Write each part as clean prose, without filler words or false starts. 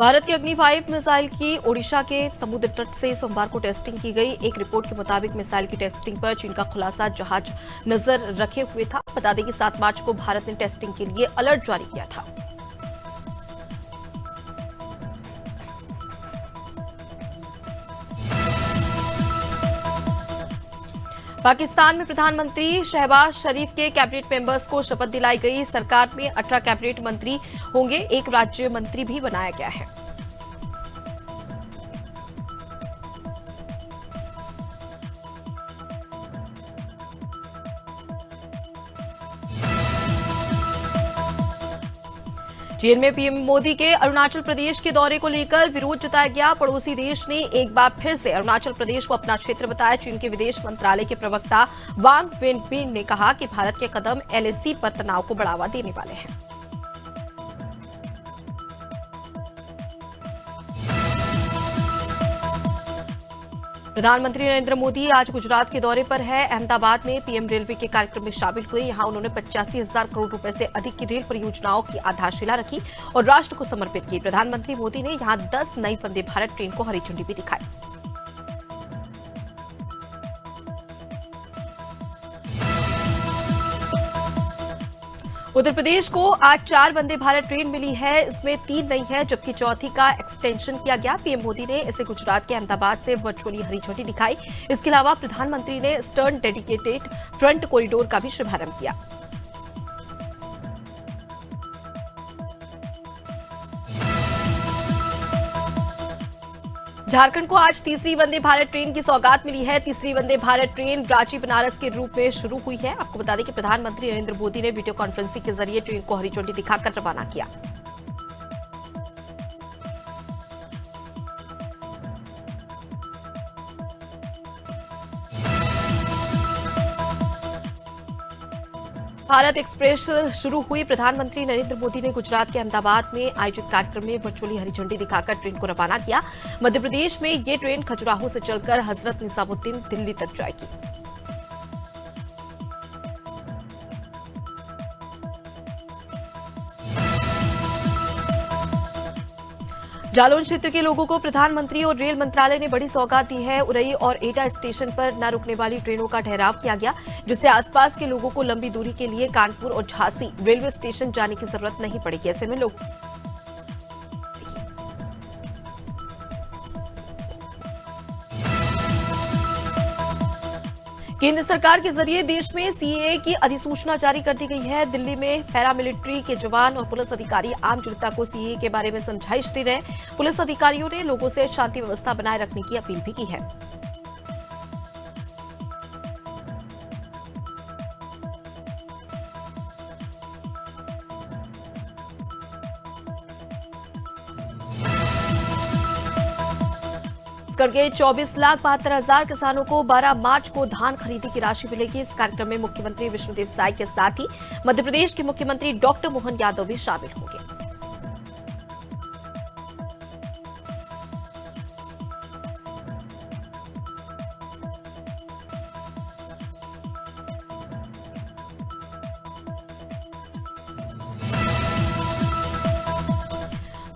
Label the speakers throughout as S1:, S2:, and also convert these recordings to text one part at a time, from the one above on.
S1: भारत की अग्नि 5 मिसाइल की ओडिशा के समुद्र तट से सोमवार को टेस्टिंग की गई। एक रिपोर्ट के मुताबिक मिसाइल की टेस्टिंग पर चीन का खुलासा जहाज नजर रखे हुए था। बता दें कि 7 मार्च को भारत ने टेस्टिंग के लिए अलर्ट जारी किया था। पाकिस्तान में प्रधानमंत्री शहबाज शरीफ के कैबिनेट मेंबर्स को शपथ दिलाई गई। सरकार में 18 कैबिनेट मंत्री होंगे, एक राज्य मंत्री भी बनाया गया है। चीन में पीएम मोदी के अरुणाचल प्रदेश के दौरे को लेकर विरोध जताया गया। पड़ोसी देश ने एक बार फिर से अरुणाचल प्रदेश को अपना क्षेत्र बताया। चीन के विदेश मंत्रालय के प्रवक्ता वांग वेनबिन ने कहा कि भारत के कदम एलएसी पर तनाव को बढ़ावा देने वाले हैं। प्रधानमंत्री नरेंद्र मोदी आज गुजरात के दौरे पर है। अहमदाबाद में पीएम रेलवे के कार्यक्रम में शामिल हुए। यहां उन्होंने 85,000 करोड़ रुपए से अधिक की रेल परियोजनाओं की आधारशिला रखी और राष्ट्र को समर्पित की। प्रधानमंत्री मोदी ने यहां 10 नई वंदे भारत ट्रेन को हरी झंडी भी दिखाई। उत्तर प्रदेश को आज 4 वंदे भारत ट्रेन मिली है। इसमें 3 नई है, जबकि चौथी का एक्सटेंशन किया गया। पीएम मोदी ने इसे गुजरात के अहमदाबाद से वर्चुअली हरी झंडी दिखाई। इसके अलावा प्रधानमंत्री ने ईस्टर्न डेडिकेटेड फ्रंट कॉरिडोर का भी शुभारंभ किया। झारखंड को आज तीसरी वंदे भारत ट्रेन की सौगात मिली है। तीसरी वंदे भारत ट्रेन रांची बनारस के रूप में शुरू हुई है। आपको बता दें कि प्रधानमंत्री नरेंद्र मोदी ने वीडियो कॉन्फ्रेंसिंग के जरिए ट्रेन को हरी झंडी दिखाकर रवाना किया। भारत एक्सप्रेस शुरू हुई। प्रधानमंत्री नरेंद्र मोदी ने गुजरात के अहमदाबाद में आयोजित कार्यक्रम में वर्चुअली हरी झंडी दिखाकर ट्रेन को रवाना किया। मध्य प्रदेश में ये ट्रेन खजुराहो से चलकर हजरत निजामुद्दीन दिल्ली तक जाएगी। जालौन क्षेत्र के लोगों को प्रधानमंत्री और रेल मंत्रालय ने बड़ी सौगात दी है। उरई और एटा स्टेशन पर न रुकने वाली ट्रेनों का ठहराव किया गया, जिससे आसपास के लोगों को लंबी दूरी के लिए कानपुर और झांसी रेलवे स्टेशन जाने की जरूरत नहीं पड़ेगी। ऐसे में लोग केंद्र सरकार के जरिए देश में सीएए की अधिसूचना जारी कर दी गई है। दिल्ली में पैरामिलिट्री के जवान और पुलिस अधिकारी आम जनता को सीएए के बारे में समझाइश दे रहे हैं। पुलिस अधिकारियों ने लोगों से शांति व्यवस्था बनाए रखने की अपील भी की है। के 24,72,000 किसानों को 12 मार्च को धान खरीदी की राशि मिलेगी। इस कार्यक्रम में मुख्यमंत्री विष्णुदेव साय के साथ ही मध्य प्रदेश के मुख्यमंत्री डॉक्टर मोहन यादव भी शामिल होंगे।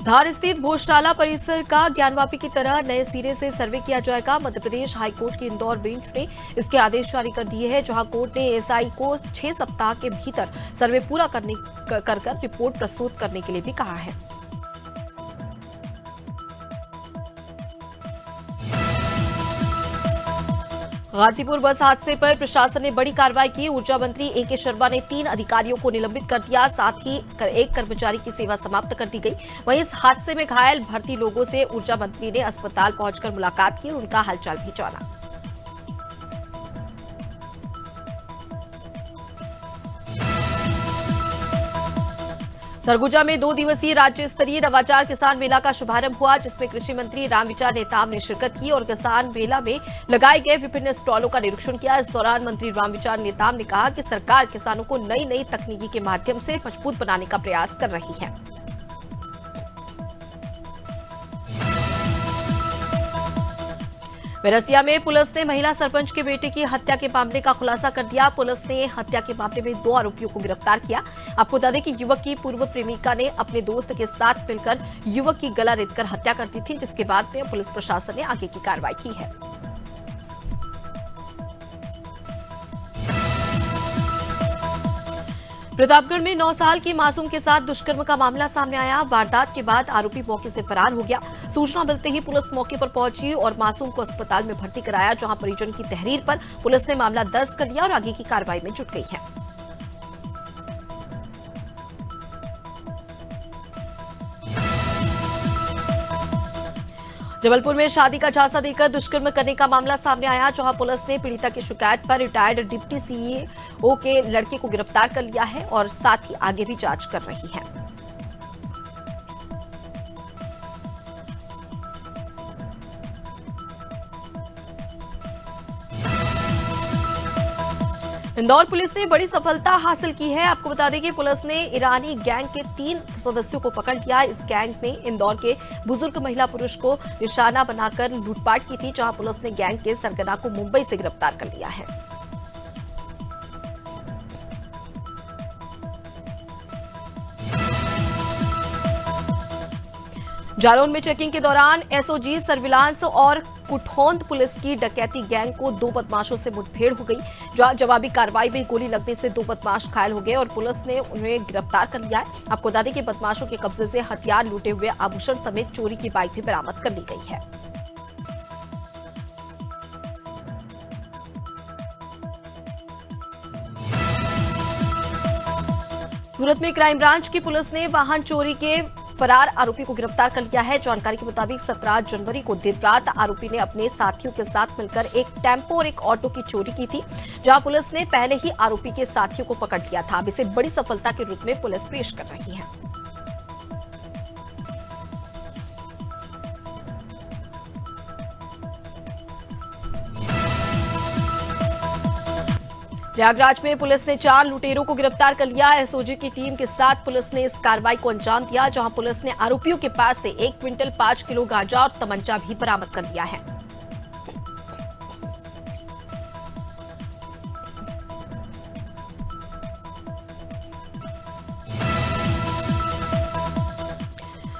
S1: धार स्थित भोजशाला परिसर का ज्ञानवापी की तरह नए सिरे से सर्वे किया जाएगा। मध्य प्रदेश हाईकोर्ट की इंदौर बेंच ने इसके आदेश जारी कर दिए हैं, जहां कोर्ट ने एएसआई को 6 सप्ताह के भीतर सर्वे पूरा कर रिपोर्ट प्रस्तुत करने के लिए भी कहा है। गाजीपुर बस हादसे पर प्रशासन ने बड़ी कार्रवाई की। ऊर्जा मंत्री एके शर्मा ने 3 अधिकारियों को निलंबित कर दिया, साथ ही एक कर्मचारी की सेवा समाप्त कर दी गई। वहीं इस हादसे में घायल भर्ती लोगों से ऊर्जा मंत्री ने अस्पताल पहुंचकर मुलाकात की और उनका हालचाल भी जाना। सरगुजा में 2 दिवसीय राज्य स्तरीय नवाचार किसान मेला का शुभारंभ हुआ, जिसमें कृषि मंत्री रामविचार नेताम ने शिरकत की और किसान मेला में लगाए गए विभिन्न स्टॉलों का निरीक्षण किया। इस दौरान मंत्री रामविचार नेताम ने कहा कि सरकार किसानों को नई नई तकनीकी के माध्यम से मजबूत बनाने का प्रयास कर रही है। बैरसिया में पुलिस ने महिला सरपंच के बेटे की हत्या के मामले का खुलासा कर दिया। पुलिस ने हत्या के मामले में 2 आरोपियों को गिरफ्तार किया। आपको बता दें कि युवक की पूर्व प्रेमिका ने अपने दोस्त के साथ मिलकर युवक की गला रेतकर हत्या कर दी थी, जिसके बाद में पुलिस प्रशासन ने आगे की कार्रवाई की है। प्रतापगढ़ में 9 साल की मासूम के साथ दुष्कर्म का मामला सामने आया। वारदात के बाद आरोपी मौके से फरार हो गया। सूचना मिलते ही पुलिस मौके पर पहुंची और मासूम को अस्पताल में भर्ती कराया, जहां परिजन की तहरीर पर पुलिस ने मामला दर्ज कर लिया और आगे की कार्रवाई में जुट गई है। जबलपुर में शादी का झांसा देकर दुष्कर्म करने का मामला सामने आया, जहां पुलिस ने पीड़िता की शिकायत पर रिटायर्ड डिप्टी सीईओ के लड़के को गिरफ्तार कर लिया है और साथ ही आगे भी जांच कर रही है। इंदौर पुलिस ने बड़ी सफलता हासिल की है। आपको बता दें कि पुलिस ने ईरानी गैंग के 3 सदस्यों को पकड़ लिया। इस गैंग ने इंदौर के बुजुर्ग महिला पुरुष को निशाना बनाकर लूटपाट की थी, जहां पुलिस ने गैंग के सरगना को मुंबई से गिरफ्तार कर लिया है। जालौन में चेकिंग के दौरान एसओजी सर्विलांस और कुठौंद पुलिस की डकैती गैंग को 2 बदमाशों से मुठभेड़ हो गई। जवाबी कार्रवाई में गोली लगने से 2 बदमाश घायल हो गए और पुलिस ने उन्हें गिरफ्तार कर लिया है। आपको बता दें कि बदमाशों के कब्जे से हथियार, लूटे हुए आभूषण समेत चोरी की बाइक भी बरामद कर ली गई है। सूरत में क्राइम ब्रांच की पुलिस ने वाहन चोरी के फरार आरोपी को गिरफ्तार कर लिया है। जानकारी के मुताबिक 17 जनवरी को देर रात आरोपी ने अपने साथियों के साथ मिलकर एक टेम्पो और एक ऑटो की चोरी की थी, जहां पुलिस ने पहले ही आरोपी के साथियों को पकड़ लिया था। अब इसे बड़ी सफलता के रूप में पुलिस पेश कर रही है। प्रयागराज में पुलिस ने 4 लुटेरों को गिरफ्तार कर लिया। एसओजी की टीम के साथ पुलिस ने इस कार्रवाई को अंजाम दिया, जहां पुलिस ने आरोपियों के पास से 1 क्विंटल 5 किलो गांजा और तमंचा भी बरामद कर लिया है।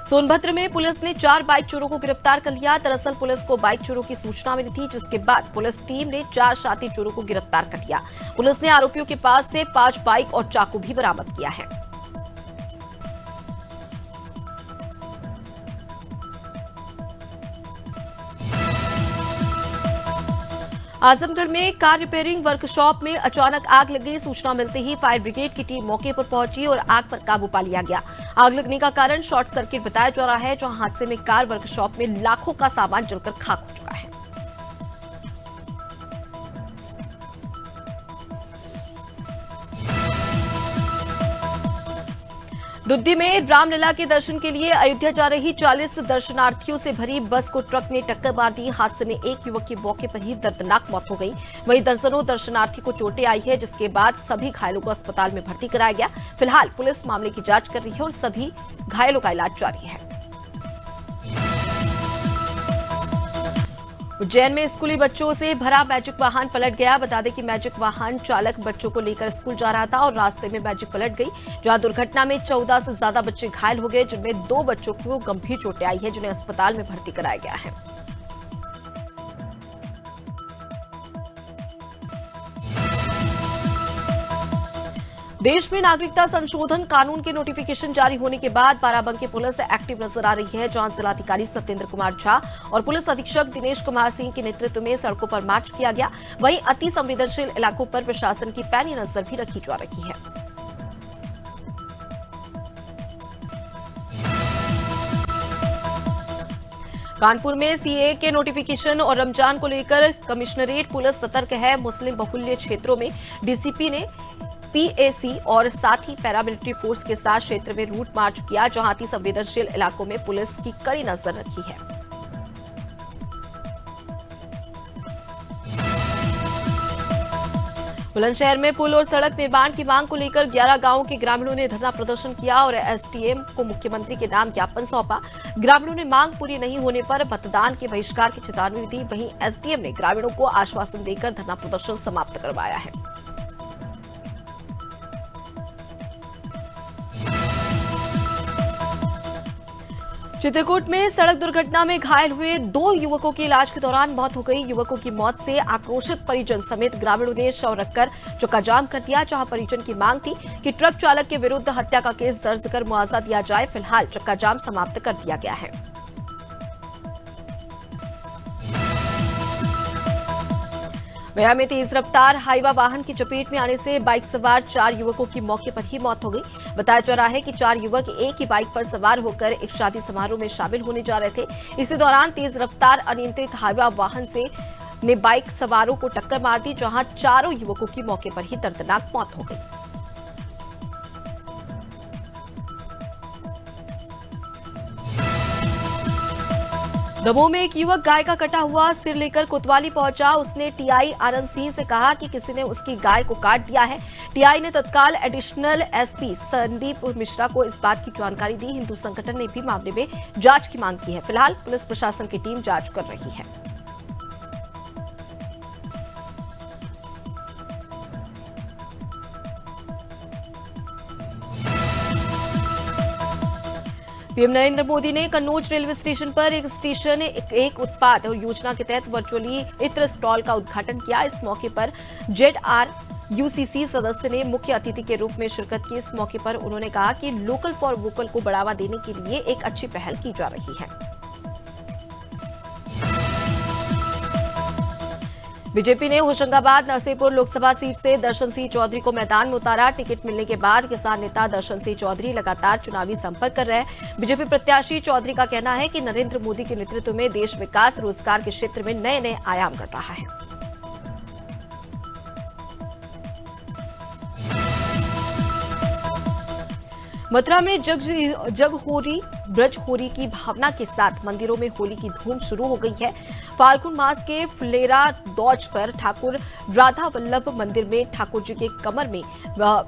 S1: सोनभद्र में पुलिस ने 4 बाइक चोरों को गिरफ्तार कर लिया। दरअसल पुलिस को बाइक चोरों की सूचना मिली थी, जिसके बाद पुलिस टीम ने 4 शातिर चोरों को गिरफ्तार कर लिया। पुलिस ने आरोपियों के पास से 5 बाइक और चाकू भी बरामद किया है। आजमगढ़ में कार रिपेयरिंग वर्कशॉप में अचानक आग लग गई। सूचना मिलते ही फायर ब्रिगेड की टीम मौके पर पहुंची और आग पर काबू पा लिया गया। आग लगने का कारण शॉर्ट सर्किट बताया जा रहा है, जहां हादसे में कार वर्कशॉप में लाखों का सामान जलकर खाक हो चुका है। दुद्दी में रामलला के दर्शन के लिए अयोध्या जा रही 40 दर्शनार्थियों से भरी बस को ट्रक ने टक्कर मार दी। हादसे में एक युवक की मौके पर ही दर्दनाक मौत हो गई। वहीं दर्जनों दर्शनार्थी को चोटें आई है, जिसके बाद सभी घायलों को अस्पताल में भर्ती कराया गया। फिलहाल पुलिस मामले की जांच कर रही है और सभी घायलों का इलाज जारी है। उज्जैन में स्कूली बच्चों से भरा मैजिक वाहन पलट गया। बता दें कि मैजिक वाहन चालक बच्चों को लेकर स्कूल जा रहा था और रास्ते में मैजिक पलट गई, जहां दुर्घटना में 14 से ज्यादा बच्चे घायल हो गए, जिनमें 2 बच्चों को गंभीर चोटें आई है, जिन्हें अस्पताल में भर्ती कराया गया है। देश में नागरिकता संशोधन कानून के नोटिफिकेशन जारी होने के बाद बाराबंकी पुलिस एक्टिव नजर आ रही है, जहां जिलाधिकारी सत्येंद्र कुमार झा और पुलिस अधीक्षक दिनेश कुमार सिंह के नेतृत्व में सड़कों पर मार्च किया गया। वहीं अति संवेदनशील इलाकों पर प्रशासन की पैनी नजर भी रखी जा रही है। कानपुर में सीए के नोटिफिकेशन और रमजान को लेकर कमिश्नरेट पुलिस सतर्क है। मुस्लिम बहुल्य क्षेत्रों में डीसीपी ने पीएसी और साथ ही पैरामिलिट्री फोर्स के साथ क्षेत्र में रूट मार्च किया, जहां अति संवेदनशील इलाकों में पुलिस की कड़ी नजर रखी है। बुलंदशहर में पुल और सड़क निर्माण की मांग को लेकर 11 गांवों के ग्रामीणों ने धरना प्रदर्शन किया और एसडीएम को मुख्यमंत्री के नाम ज्ञापन सौंपा। ग्रामीणों ने मांग पूरी नहीं होने पर मतदान के बहिष्कार की चेतावनी दी। वहीं एसडीएम ने ग्रामीणों को आश्वासन देकर धरना प्रदर्शन समाप्त करवाया है। चित्रकूट में सड़क दुर्घटना में घायल हुए 2 युवकों की इलाज के दौरान मौत हो गई। युवकों की मौत से आक्रोशित परिजन समेत ग्रामीणों ने शव रखकर चक्काजाम कर दिया, जहां परिजन की मांग थी कि ट्रक चालक के विरुद्ध हत्या का केस दर्ज कर मुआवजा दिया जाए। फिलहाल चक्काजाम समाप्त कर दिया गया है। गया में तेज रफ्तार हाईवा वाहन की चपेट में आने से बाइक सवार 4 युवकों की मौके पर ही मौत हो गई। बताया जा रहा है कि 4 युवक एक ही बाइक पर सवार होकर एक शादी समारोह में शामिल होने जा रहे थे। इसी दौरान तेज रफ्तार अनियंत्रित हाईवा वाहन ने बाइक सवारों को टक्कर मार दी, जहां चारों युवकों की मौके पर ही दर्दनाक मौत हो गई। दमोह में एक युवक गाय का कटा हुआ सिर लेकर कोतवाली पहुंचा। उसने टीआई आनंद सिंह से कहा कि किसी ने उसकी गाय को काट दिया है। टीआई ने तत्काल एडिशनल एसपी संदीप मिश्रा को इस बात की जानकारी दी। हिंदू संगठन ने भी मामले में जांच की मांग की है। फिलहाल पुलिस प्रशासन की टीम जांच कर रही है। पीएम नरेंद्र मोदी ने कन्नौज रेलवे स्टेशन पर एक उत्पाद और योजना के तहत वर्चुअली इत्र स्टॉल का उद्घाटन किया। इस मौके पर ZRUCC सदस्य ने मुख्य अतिथि के रूप में शिरकत की। इस मौके पर उन्होंने कहा कि लोकल फॉर वोकल को बढ़ावा देने के लिए एक अच्छी पहल की जा रही है। बीजेपी ने होशंगाबाद नरसिंहपुर लोकसभा सीट से दर्शन सिंह चौधरी को मैदान में उतारा। टिकट मिलने के बाद किसान नेता दर्शन सिंह चौधरी लगातार चुनावी संपर्क कर रहे हैं। बीजेपी प्रत्याशी चौधरी का कहना है कि नरेंद्र मोदी के नेतृत्व में देश विकास रोजगार के क्षेत्र में नए नए आयाम गढ़ रहा है। मथुरा में जगहोरी ब्रजहोरी की भावना के साथ मंदिरों में होली की धूम शुरू हो गई है। फाल्गुन मास के फुलेरा दौज पर ठाकुर राधा वल्लभ मंदिर में ठाकुर जी के कमर में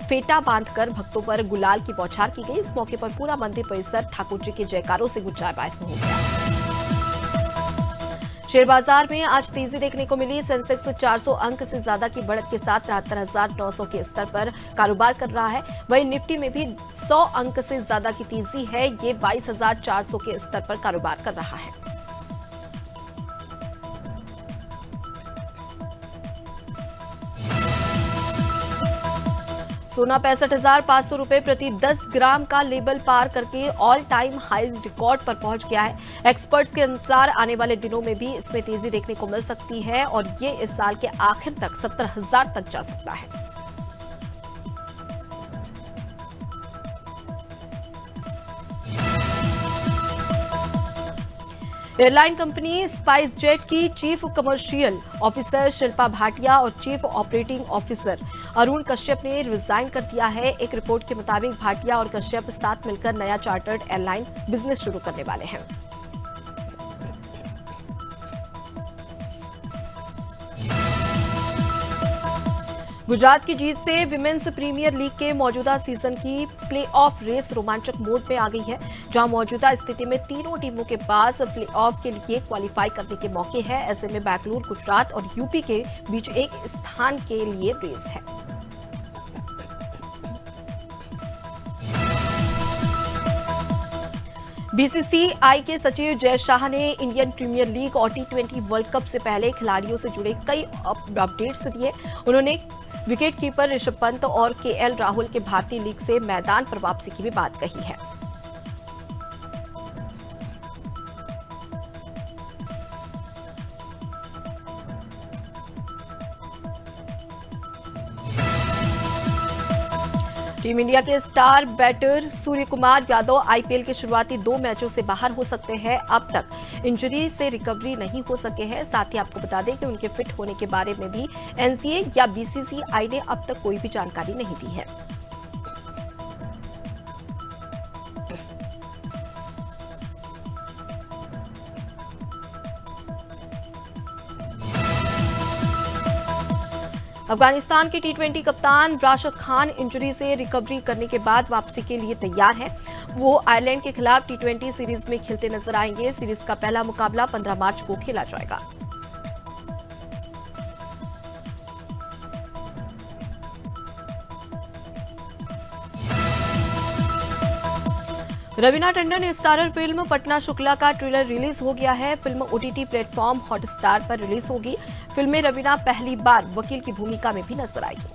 S1: फेटा बांधकर भक्तों पर गुलाल की बौछार की गई। इस मौके पर पूरा मंदिर परिसर ठाकुर जी के जयकारों से गुंजायमान हो गया। शेयर बाजार में आज तेजी देखने को मिली। सेंसेक्स 400 अंक से ज्यादा की बढ़त के साथ 73,900 के स्तर पर कारोबार कर रहा है। वहीं निफ्टी में भी 100 अंक से ज्यादा की तेजी है। ये 22,400 के स्तर पर कारोबार कर रहा है। सोना 65,500 रुपए प्रति 10 ग्राम का लेवल पार करके ऑल टाइम हाई रिकॉर्ड पर पहुंच गया है। एक्सपर्ट्स के अनुसार आने वाले दिनों में भी इसमें तेजी देखने को मिल सकती है और ये इस साल के आखिर तक 70,000 तक जा सकता है। एयरलाइन कंपनी स्पाइस जेट की chief commercial officer Shilpa Bhatia और chief operating officer Arun Kashyap ने रिजाइन कर दिया है। एक रिपोर्ट के मुताबिक भाटिया और कश्यप साथ मिलकर नया चार्टर्ड एयरलाइन बिजनेस शुरू करने वाले हैं। गुजरात की जीत से विमेंस प्रीमियर लीग के मौजूदा सीजन की प्लेऑफ रेस रोमांचक मोड में आ गई है, जहां मौजूदा स्थिति में तीनों टीमों के पास प्लेऑफ के लिए क्वालिफाई करने के मौके हैं। ऐसे में बेंगलुरु, गुजरात और यूपी के बीच एक स्थान के लिए रेस है। बीसीसीआई के सचिव जय शाह ने इंडियन प्रीमियर लीग और T20 वर्ल्ड कप से पहले खिलाड़ियों से जुड़े कई अपडेट्स दिए। उन्होंने विकेटकीपर ऋषभ पंत और केएल राहुल के भारतीय लीग से मैदान पर वापसी की भी बात कही है। टीम इंडिया के star batter Surya Kumar Yadav IPL के शुरुआती 2 मैचों से बाहर हो सकते हैं। अब तक इंजरी से रिकवरी नहीं हो सके हैं। साथ ही आपको बता दें कि उनके फिट होने के बारे में भी एनसीए या बीसीसीआई ने अब तक कोई भी जानकारी नहीं दी है। अफगानिस्तान के टी20 कप्तान राशिद खान इंजरी से रिकवरी करने के बाद वापसी के लिए तैयार हैं। वो आयरलैंड के खिलाफ टी20 सीरीज में खेलते नजर आएंगे। सीरीज का पहला मुकाबला 15 मार्च को खेला जाएगा। रवीना टंडन स्टारर फिल्म पटना शुक्ला का ट्रेलर रिलीज हो गया है। फिल्म ओटीटी प्लेटफॉर्म हॉटस्टार पर रिलीज होगी। फिल्म में रवीना पहली बार वकील की भूमिका में भी नजर आएगी।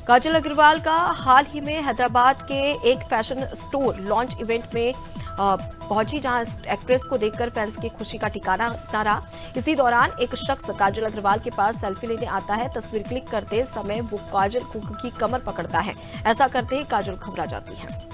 S1: काजल अग्रवाल का हाल ही में हैदराबाद के एक फैशन स्टोर लॉन्च इवेंट में पहुंची, जहां एक्ट्रेस को देखकर फैंस की खुशी का ठिकाना न रहा। इसी दौरान एक शख्स काजल अग्रवाल के पास सेल्फी लेने आता है। तस्वीर क्लिक करते समय वो काजल की कमर पकड़ता है। ऐसा करते ही काजल घबरा जाती है।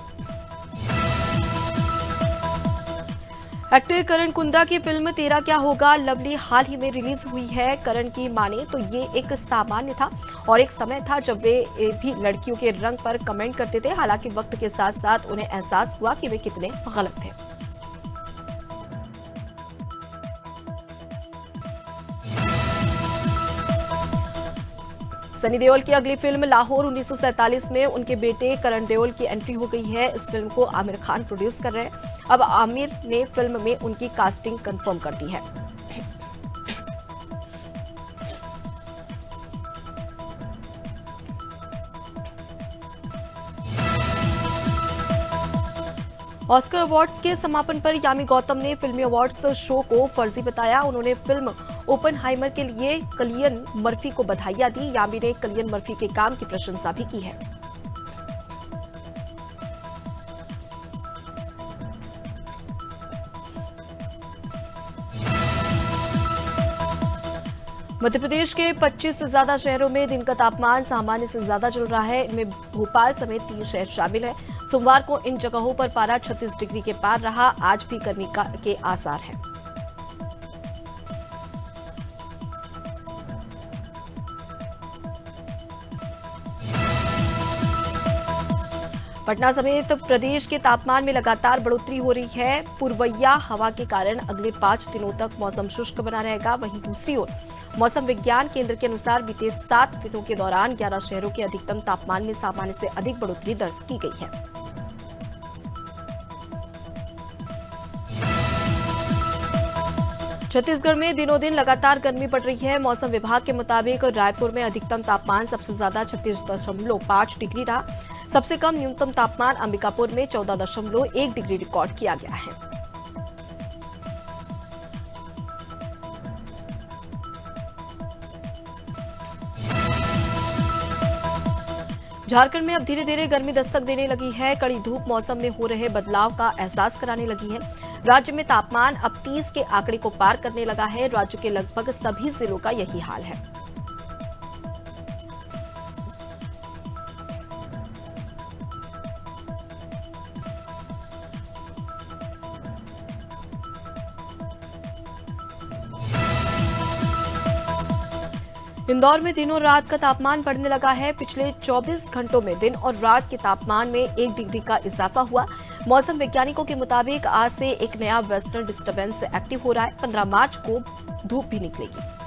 S1: एक्टर करण कुंद्रा की फिल्म तेरा क्या होगा लवली हाल ही में रिलीज हुई है। करण की माने तो ये एक सामान्य था और एक समय था जब वे भी लड़कियों के रंग पर कमेंट करते थे। हालांकि वक्त के साथ साथ उन्हें एहसास हुआ कि वे कितने गलत थे। सनी देओल की अगली फिल्म लाहौर 1947 में उनके बेटे करण देओल की एंट्री हो गई है। इस फिल्म को आमिर खान प्रोड्यूस कर रहे हैं। अब आमिर ने फिल्म में उनकी कास्टिंग कंफर्म कर दी है। ऑस्कर अवार्ड्स के समापन पर यामी गौतम ने फिल्मी अवार्ड्स शो को फर्जी बताया। उन्होंने फिल्म ओपनहाइमर के लिए किलियन मर्फी को बधाइयां दी। यामी ने किलियन मर्फी के काम की प्रशंसा भी की है। मध्य प्रदेश के 25 से ज्यादा शहरों में दिन का तापमान सामान्य से ज्यादा चल रहा है। इनमें भोपाल समेत 3 शहर शामिल हैं। सोमवार को इन जगहों पर पारा 36 डिग्री के पार रहा। आज भी गर्मी के आसार हैं। पटना समेत प्रदेश के तापमान में लगातार बढ़ोतरी हो रही है। पूर्वैया हवा के कारण अगले 5 दिनों तक मौसम शुष्क बना रहेगा। वहीं दूसरी ओर मौसम विज्ञान केंद्र के अनुसार बीते 7 दिनों के दौरान 11 शहरों के अधिकतम तापमान में सामान्य से अधिक बढ़ोतरी दर्ज की गई है। छत्तीसगढ़ में दिनों दिन लगातार गर्मी बढ़ रही है। मौसम विभाग के मुताबिक रायपुर में अधिकतम तापमान सबसे ज्यादा 36.5 डिग्री रहा। सबसे कम न्यूनतम तापमान अंबिकापुर में 14.1 डिग्री रिकॉर्ड किया गया है। झारखंड में अब धीरे धीरे गर्मी दस्तक देने लगी है। कड़ी धूप मौसम में हो रहे बदलाव का एहसास कराने लगी है। राज्य में तापमान अब 30 के आंकड़े को पार करने लगा है। राज्य के लगभग सभी जिलों का यही हाल है। इंदौर में दिनों रात का तापमान बढ़ने लगा है। पिछले 24 घंटों में दिन और रात के तापमान में 1 डिग्री का इजाफा हुआ। मौसम वैज्ञानिकों के मुताबिक आज से एक नया वेस्टर्न डिस्टर्बेंस एक्टिव हो रहा है। 15 मार्च को धूप भी निकलेगी।